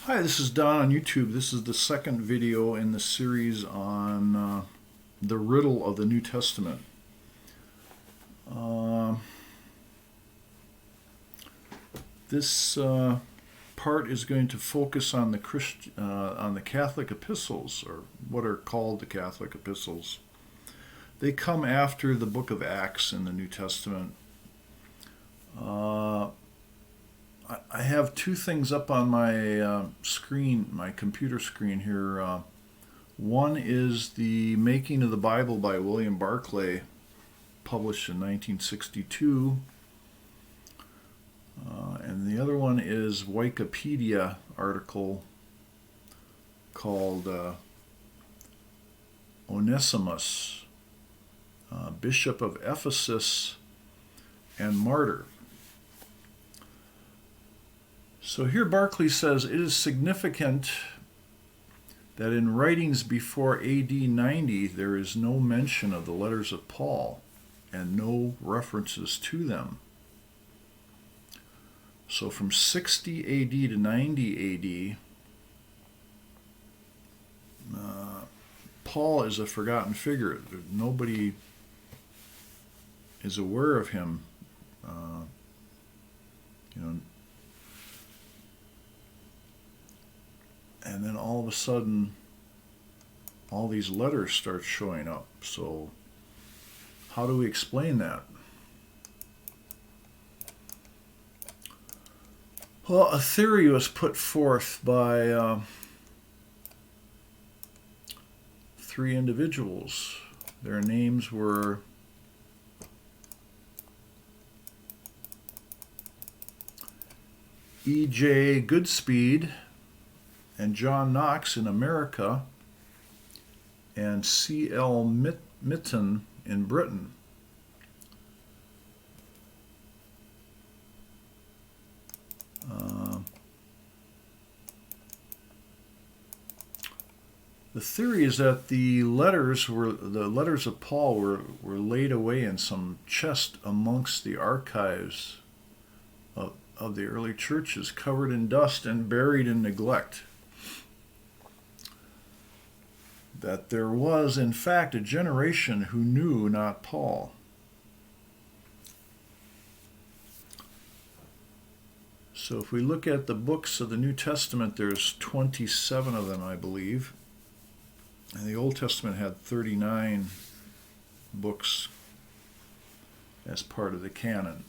Hi, this is Don on YouTube. This is the second video in the series on the riddle of the New Testament. Uh, this part is going to focus on the Catholic epistles, or what are called the Catholic epistles. They come after the book of Acts in the New Testament. I have two things up on my screen, my computer screen here. One is the Making of the Bible by William Barclay, published in 1962. And the other one is Wikipedia article called Onesimus, Bishop of Ephesus and Martyr. So here Barclay says, it is significant that in writings before AD 90 there is no mention of the letters of Paul and no references to them. So from 60 AD to 90 AD, Paul is a forgotten figure. Nobody is aware of him. And then all of a sudden, all these letters start showing up. So how do we explain that? Well, a theory was put forth by three individuals. Their names were E.J. Goodspeed and John Knox in America, and C.L. Mitten in Britain. The theory is that the letters of Paul were laid away in some chest amongst the archives of the early churches, covered in dust and buried in neglect. That there was, in fact, a generation who knew not Paul. So if we look at the books of the New Testament, there's 27 of them, I believe. And the Old Testament had 39 books as part of the canon.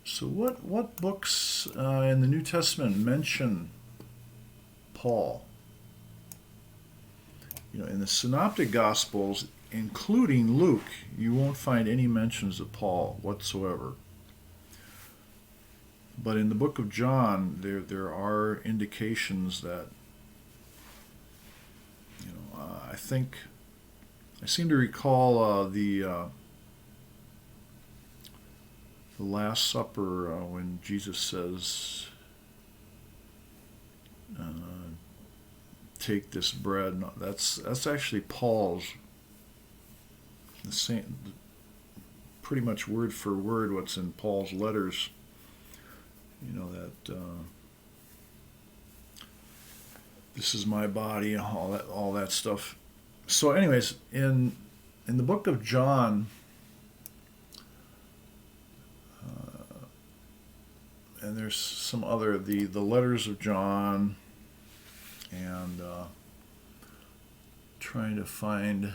So what books in the New Testament mention Paul? In the Synoptic Gospels, including Luke, you won't find any mentions of Paul whatsoever. But in the book of John, there are indications that, I seem to recall the Last Supper when Jesus says, take this bread. That's actually Paul's, the same, pretty much word for word what's in Paul's letters. That this is my body, all that stuff. So, anyways, in the book of John, and there's some other the letters of John. And trying to find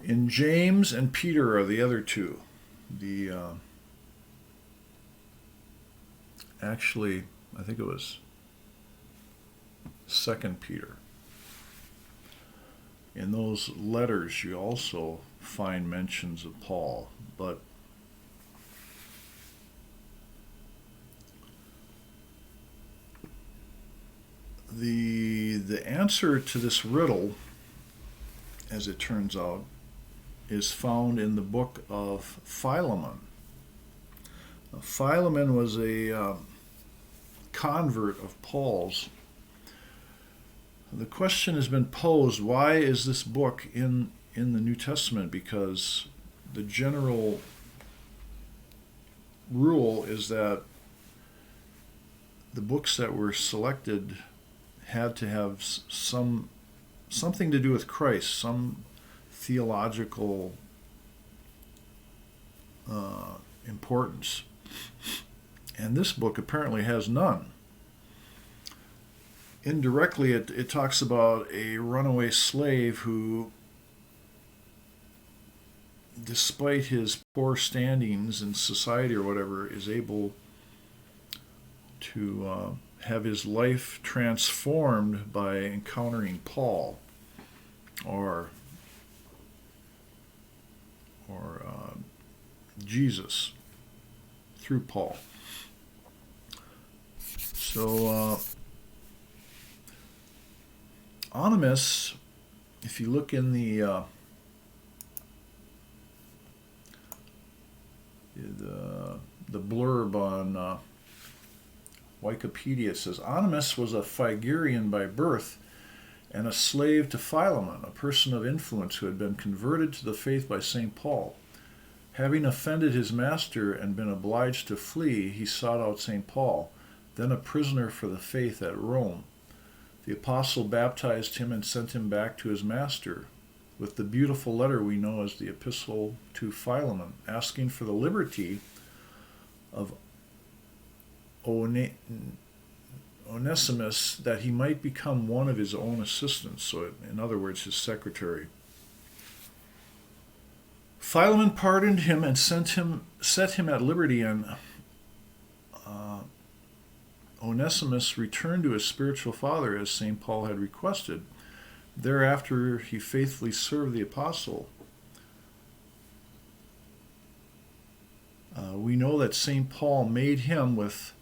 in James and Peter are the other two. Actually, I think it was 2nd Peter. In those letters, you also find mentions of Paul, but the answer to this riddle, as it turns out, is found in the book of Philemon. Philemon was a convert of Paul's The question has been posed, why is this book in the New Testament? Because the general rule is that the books that were selected had to have something to do with Christ, some theological importance. And this book apparently has none. Indirectly, it talks about a runaway slave who, despite his poor standings in society or whatever, is able to have his life transformed by encountering Paul or Jesus through Paul. So Onimus, if you look in the blurb on Wikipedia, it says Onimus was a Phrygian by birth and a slave to Philemon, a person of influence who had been converted to the faith by St. Paul. Having offended his master and been obliged to flee, he sought out St. Paul, then a prisoner for the faith at Rome. The apostle baptized him and sent him back to his master with the beautiful letter we know as the Epistle to Philemon, asking for the liberty of Onesimus, that he might become one of his own assistants, so in other words, his secretary. Philemon pardoned him and set him at liberty, and Onesimus returned to his spiritual father as St. Paul had requested. Thereafter, he faithfully served the apostle. We know that St. Paul made him with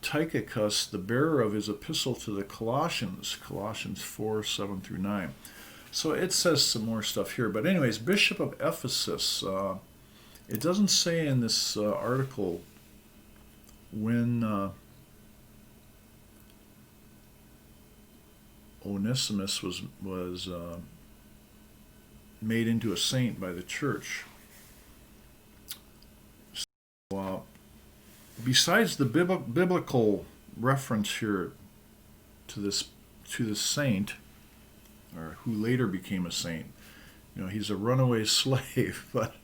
Tychicus the bearer of his epistle to the Colossians, Colossians 4, 7 through 9. So it says some more stuff here. But anyways, Bishop of Ephesus, it doesn't say in this article when Onesimus was made into a saint by the church. So, besides the biblical reference here to this saint, or who later became a saint, he's a runaway slave, but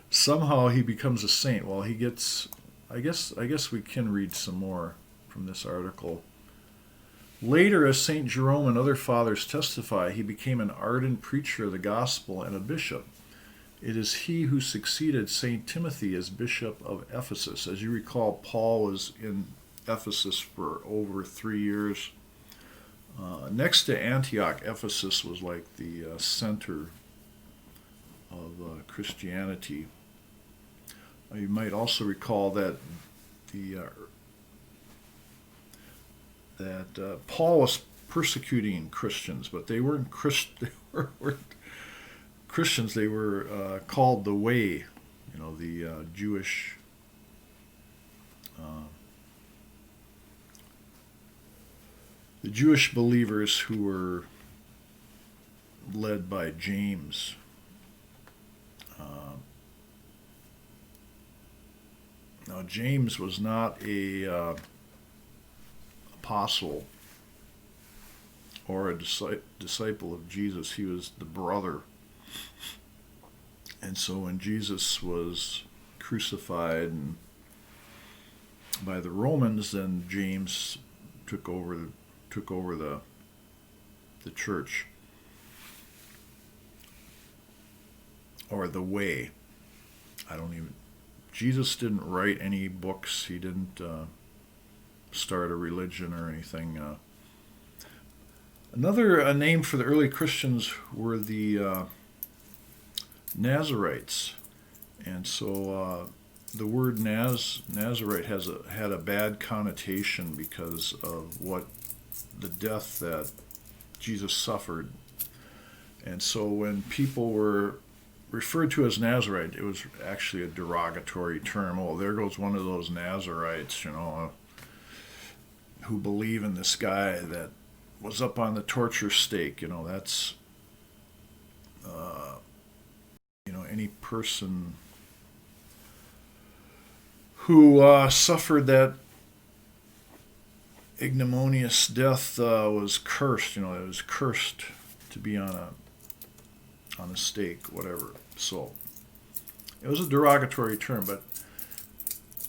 somehow he becomes a saint. Well, he gets. I guess we can read some more from this article. Later, as St. Jerome and other fathers testify, he became an ardent preacher of the gospel and a bishop. It is he who succeeded St. Timothy as bishop of Ephesus. As you recall, Paul was in Ephesus for over 3 years. Next to Antioch, Ephesus was like the center of Christianity. You might also recall that Paul was persecuting Christians, but they weren't Christians. They were called the Way, the Jewish believers who were led by James. Now, James was not a apostle or a disciple of Jesus. He was the brother. And so when Jesus was crucified by the Romans, then James took over the church, or the Way. Jesus didn't write any books. He didn't start a religion or anything. Another name for the early Christians were the Nazarites. And so the word Nazarite had a bad connotation because of the death that Jesus suffered. And so when people were referred to as Nazarite, it was actually a derogatory term. Oh, there goes one of those Nazarites, who believe in this guy that was up on the torture stake. That's any person who suffered that ignominious death was cursed. It was cursed to be on a stake, whatever. So it was a derogatory term, but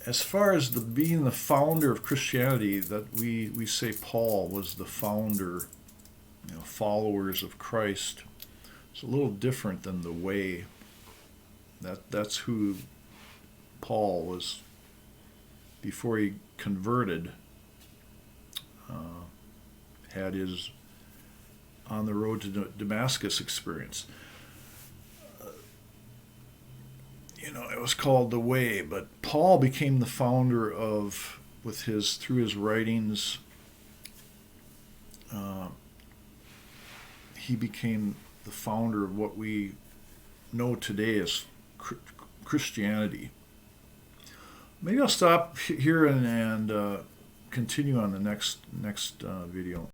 as far as being the founder of Christianity, that we say Paul was the founder, followers of Christ. It's a little different than the way. That's who Paul was before he converted. Had his on the road to Damascus experience. It was called the Way, but Paul became the founder of, through his writings, he became the founder of what we know today as Christianity. Maybe I'll stop here and continue on the next video.